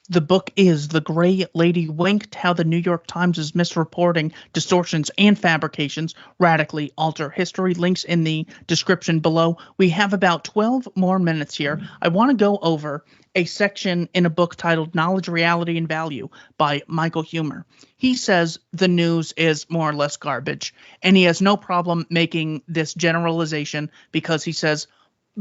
The book is The Gray Lady Winked: How the New York Times' Misreporting, Distortions, and Fabrications Radically Alter History. Links in the description below. We have about 12 more minutes here. I want to go over a section in a book titled Knowledge, Reality, and Value by Michael Huemer. He says the news is more or less garbage, and he has no problem making this generalization because he says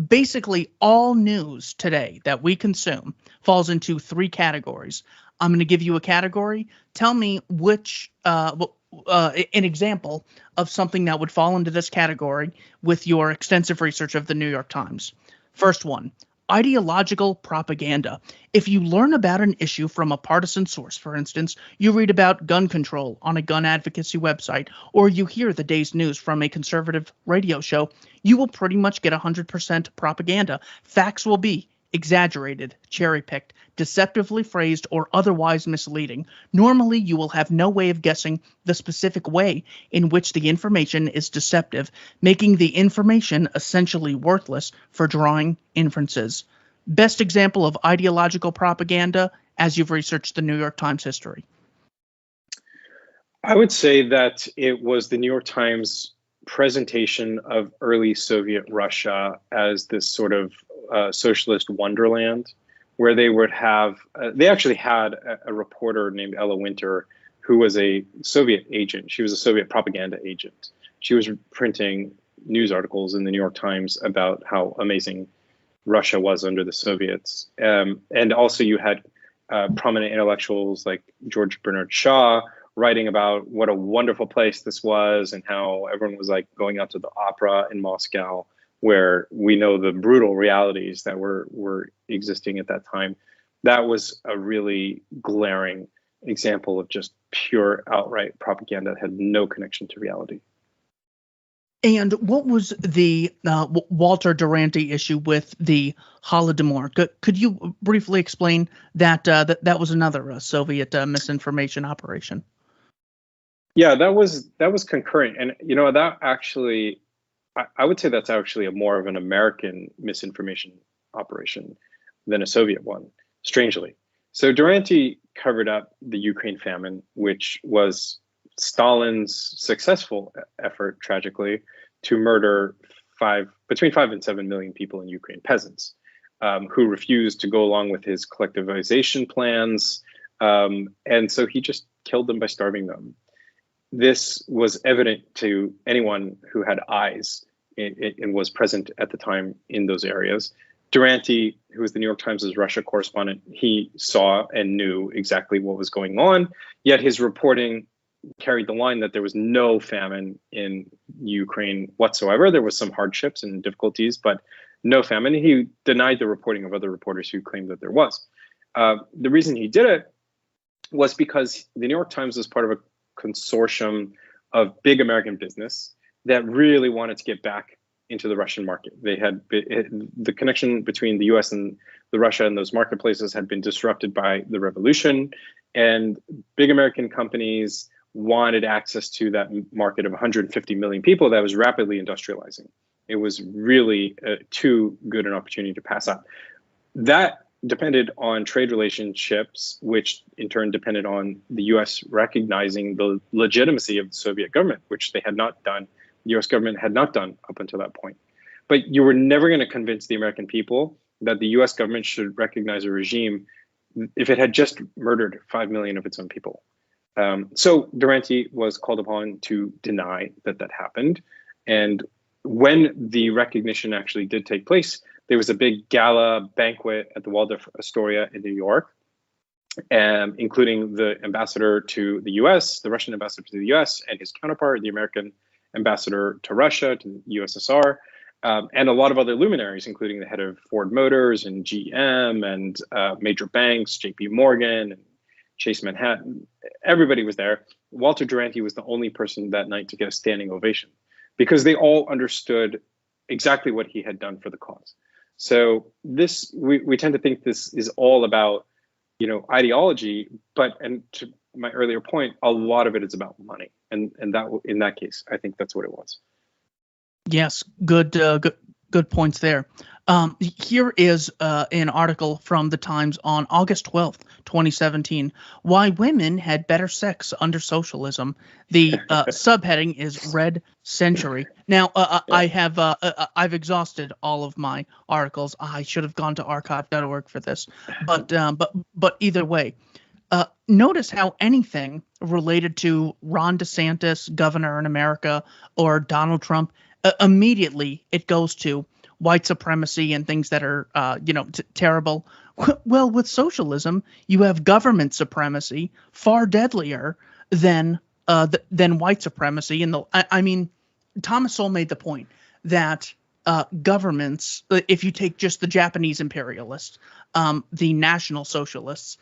basically all news today that we consume falls into three categories. I'm going to give you a category. Tell me which an example of something that would fall into this category with your extensive research of the New York Times. First one, ideological propaganda. If you learn about an issue from a partisan source, for instance, you read about gun control on a gun advocacy website, or you hear the day's news from a conservative radio show, you will pretty much get 100% propaganda. Facts will be exaggerated, cherry-picked, deceptively phrased, or otherwise misleading. Normally, you will have no way of guessing the specific way in which the information is deceptive, making the information essentially worthless for drawing inferences. Best example of ideological propaganda as you've researched the New York Times history. I would say that it was the New York Times presentation of early Soviet Russia as this sort of socialist wonderland, where they would have, they actually had a reporter named Ella Winter, who was a Soviet agent. She was a Soviet propaganda agent. She was printing news articles in the New York Times about how amazing Russia was under the Soviets. And also you had prominent intellectuals like George Bernard Shaw writing about what a wonderful place this was and how everyone was like going out to the opera in Moscow, where we know the brutal realities that were existing at that time. That was a really glaring example of just pure outright propaganda that had no connection to reality. And what was the Walter Duranty issue with the Holodomor? Could you briefly explain that that was another Soviet misinformation operation? Yeah, that was concurrent, and you know that actually, I would say that's actually a more of an American misinformation operation than a Soviet one, strangely. So Duranty covered up the Ukraine famine, which was Stalin's successful effort, tragically, to murder between 5 and 7 million people in Ukraine, peasants, who refused to go along with his collectivization plans, and so he just killed them by starving them. This was evident to anyone who had eyes and was present at the time in those areas. Duranty, who was the New York Times' Russia correspondent, he saw and knew exactly what was going on, yet his reporting carried the line that there was no famine in Ukraine whatsoever. There was some hardships and difficulties, but no famine. He denied the reporting of other reporters who claimed that there was. The reason he did it was because the New York Times was part of a consortium of big American business that really wanted to get back into the Russian market. They had the connection between the US and the Russia and those marketplaces had been disrupted by the revolution, and big American companies wanted access to that market of 150 million people that was rapidly industrializing. It was really too good an opportunity to pass up. That depended on trade relationships, which in turn depended on the US recognizing the legitimacy of the Soviet government, which they had not done, the US government had not done up until that point. But you were never going to convince the American people that the US government should recognize a regime if it had just murdered 5 million of its own people. So Duranty was called upon to deny that that happened. And when the recognition actually did take place, there was a big gala banquet at the Waldorf Astoria in New York, including the ambassador to the US, the Russian ambassador to the US, and his counterpart, the American ambassador to Russia, to the USSR, and a lot of other luminaries, including the head of Ford Motors and GM and major banks, JP Morgan and Chase Manhattan. Everybody was there. Walter Duranty was the only person that night to get a standing ovation because they all understood exactly what he had done for the cause. So this, we tend to think this is all about, ideology, and to my earlier point, a lot of it is about money, and that in that case, I think that's what it was. Yes, good Good points there. Here is an article from the Times on August 12th, 2017, Why Women Had Better Sex Under Socialism. The subheading is Red Century. Now, Yeah. I've exhausted all of my articles. I should have gone to archive.org for this, but either way, notice how anything related to Ron DeSantis, governor in America, or Donald Trump, immediately it goes to white supremacy and things that are, terrible. Well, with socialism, you have government supremacy, far deadlier than white supremacy. And I mean, Thomas Sowell made the point that governments, if you take just the Japanese imperialists, the National Socialists,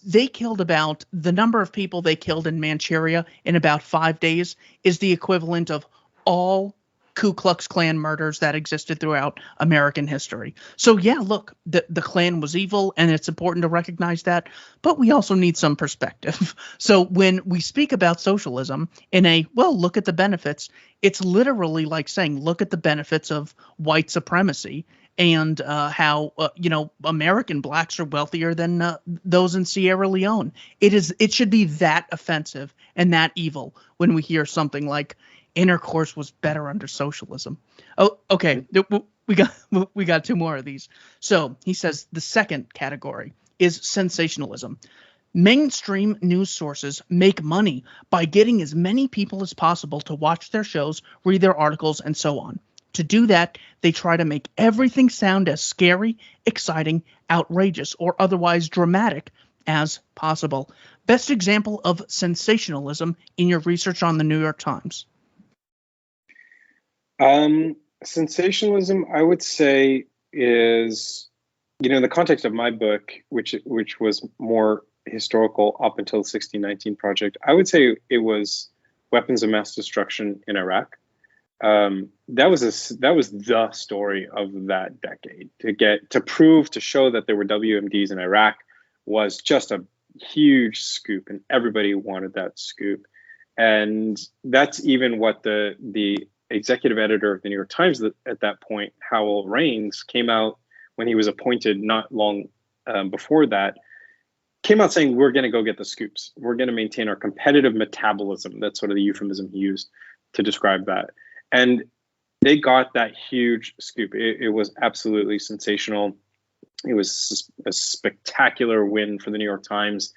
they killed about the number of people they killed in Manchuria in about 5 days is the equivalent of all Ku Klux Klan murders that existed throughout American history. So yeah, look, the Klan was evil, and it's important to recognize that, but we also need some perspective. So when we speak about socialism in look at the benefits, it's literally like saying, look at the benefits of white supremacy and how American blacks are wealthier than those in Sierra Leone. It should be that offensive and that evil when we hear something like intercourse was better under socialism. Oh, okay. We got two more of these. So he says the second category is sensationalism. Mainstream news sources make money by getting as many people as possible to watch their shows, read their articles, and so on. To do that, they try to make everything sound as scary, exciting, outrageous, or otherwise dramatic as possible. Best example of sensationalism in your research on the New York Times. Sensationalism, I would say, is, in the context of my book, which was more historical up until the 1619 Project, I would say it was weapons of mass destruction in Iraq. That was the story of that decade. To show that there were WMDs in Iraq was just a huge scoop, and everybody wanted that scoop. And that's even what the executive editor of the New York Times at that point, Howell Raines, came out when he was appointed not long before that, came out saying, we're going to go get the scoops. We're going to maintain our competitive metabolism. That's sort of the euphemism he used to describe that. And they got that huge scoop. It was absolutely sensational. It was a spectacular win for the New York Times,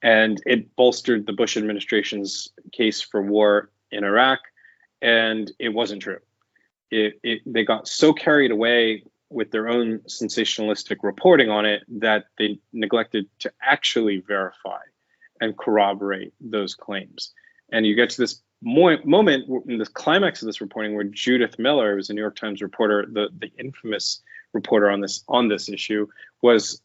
and it bolstered the Bush administration's case for war in Iraq. And it wasn't true. They got so carried away with their own sensationalistic reporting on it that they neglected to actually verify and corroborate those claims. And you get to this moment in the climax of this reporting where Judith Miller, who was a New York Times reporter, the infamous reporter on this issue, was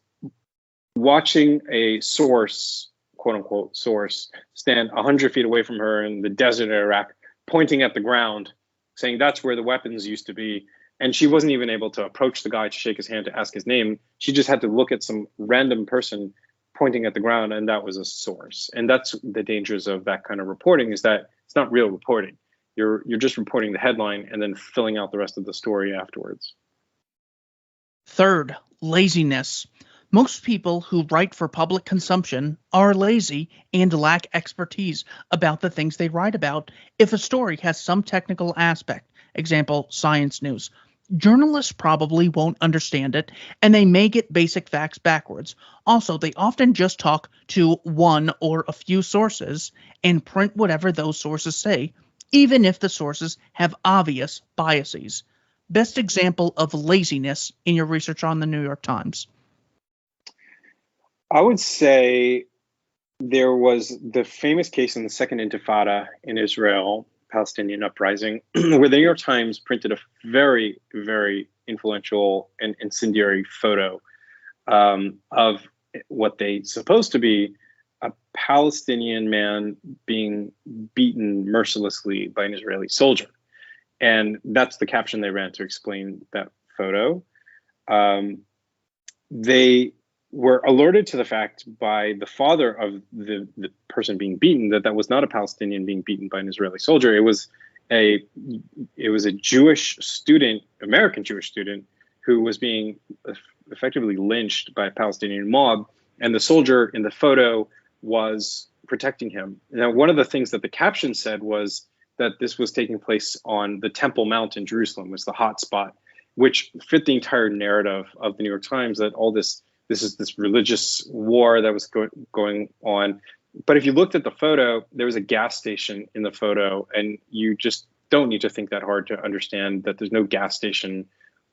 watching a source, quote unquote source, stand 100 feet away from her in the desert of Iraq, pointing at the ground, saying that's where the weapons used to be. And she wasn't even able to approach the guy to shake his hand to ask his name. She just had to look at some random person pointing at the ground, and that was a source. And that's the dangers of that kind of reporting, is that it's not real reporting. You're just reporting the headline and then filling out the rest of the story afterwards. Third, laziness. Most people who write for public consumption are lazy and lack expertise about the things they write about. If a story has some technical aspect, example, science news, journalists probably won't understand it, and they may get basic facts backwards. Also, they often just talk to one or a few sources and print whatever those sources say, even if the sources have obvious biases. Best example of laziness in your research on the New York Times. I would say there was the famous case in the Second Intifada in Israel, Palestinian uprising, where the New York Times printed a very, very influential and incendiary photo of what they supposed to be a Palestinian man being beaten mercilessly by an Israeli soldier. And that's the caption they ran to explain that photo. They were alerted to the fact by the father of the person being beaten that was not a Palestinian being beaten by an Israeli soldier. It was it was a Jewish student, American Jewish student, who was being effectively lynched by a Palestinian mob, and the soldier in the photo was protecting him. Now, one of the things that the caption said was that this was taking place on the Temple Mount in Jerusalem, was the hot spot, which fit the entire narrative of the New York Times, that all this is this religious war that was going on. But if you looked at the photo, there was a gas station in the photo, and you just don't need to think that hard to understand that there's no gas station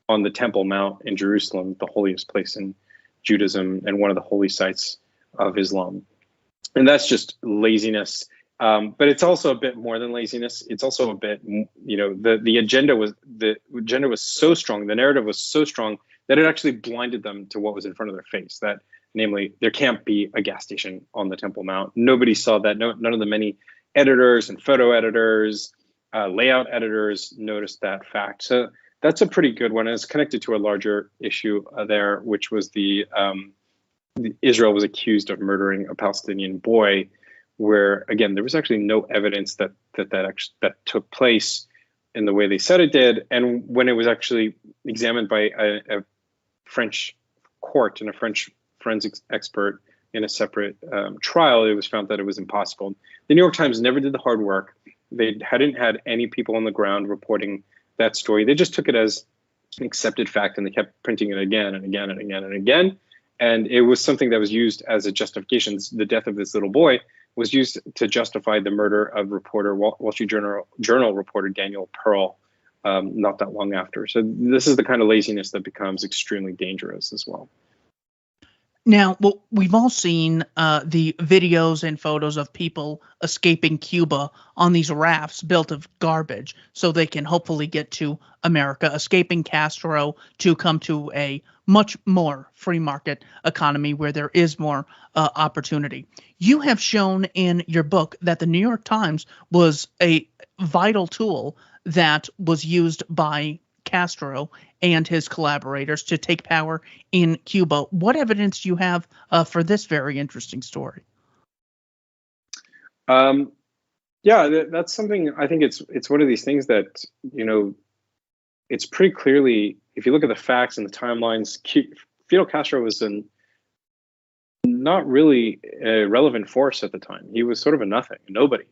on the Temple Mount in Jerusalem, the holiest place in Judaism and one of the holy sites of Islam. And that's just laziness. But it's also a bit more than laziness. It's also a bit, the agenda was so strong, the narrative was so strong that it actually blinded them to what was in front of their face. That, namely, there can't be a gas station on the Temple Mount. Nobody saw that. None of the many editors and photo editors, layout editors noticed that fact. So that's a pretty good one. And it's connected to a larger issue there, which was Israel was accused of murdering a Palestinian boy, where, again, there was actually no evidence that took place in the way they said it did. And when it was actually examined by a French court and a French forensics expert in a separate trial, it was found that it was impossible. The New York Times never did the hard work. They hadn't had any people on the ground reporting that story. They just took it as an accepted fact, and they kept printing it again and again and again and again. And it was something that was used as a justification. The death of this little boy was used to justify the murder of Wall Street Journal reporter Daniel Pearl not that long after. So this is the kind of laziness that becomes extremely dangerous as well. Now, well, we've all seen the videos and photos of people escaping Cuba on these rafts built of garbage so they can hopefully get to America, escaping Castro to come to a much more free market economy where there is more opportunity. You have shown in your book that the New York Times was a vital tool that was used by Castro and his collaborators to take power in Cuba. What evidence do you have for this very interesting story? Yeah, that's something. I think it's one of these things that, it's pretty clearly, if you look at the facts and the timelines, Fidel Castro was not really a relevant force at the time. He was sort of a nothing, nobody.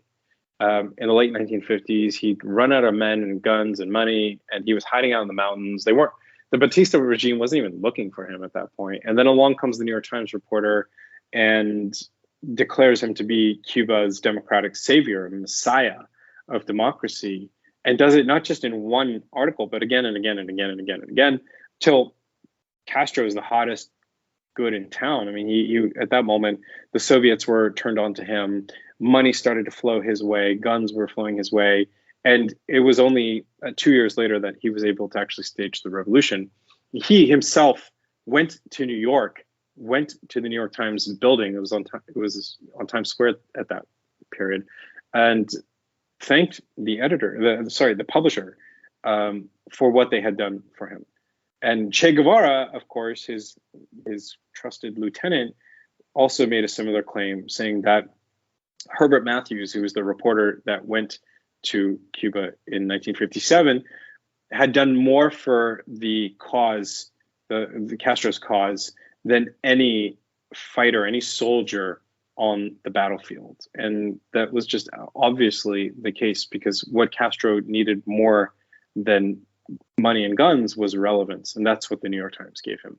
In the late 1950s, he'd run out of men and guns and money, and he was hiding out in the mountains. The Batista regime wasn't even looking for him at that point. And then along comes the New York Times reporter and declares him to be Cuba's democratic savior, messiah of democracy, and does it not just in one article, but again and again and again and again and again, till Castro is the hottest good in town. I mean, he at that moment, the Soviets were turned on to him. Money started to flow his way. Guns were flowing his way. And it was only 2 years later that he was able to actually stage the revolution. He himself went to New York, went to the New York Times building. It was on Times Square at that period, and thanked the publisher, for what they had done for him. And Che Guevara, of course, his trusted lieutenant, also made a similar claim, saying that Herbert Matthews, who was the reporter that went to Cuba in 1957, had done more for the cause, the Castro's cause, than any fighter, any soldier on the battlefield. And that was just obviously the case, because what Castro needed more than money and guns was relevance. And that's what the New York Times gave him.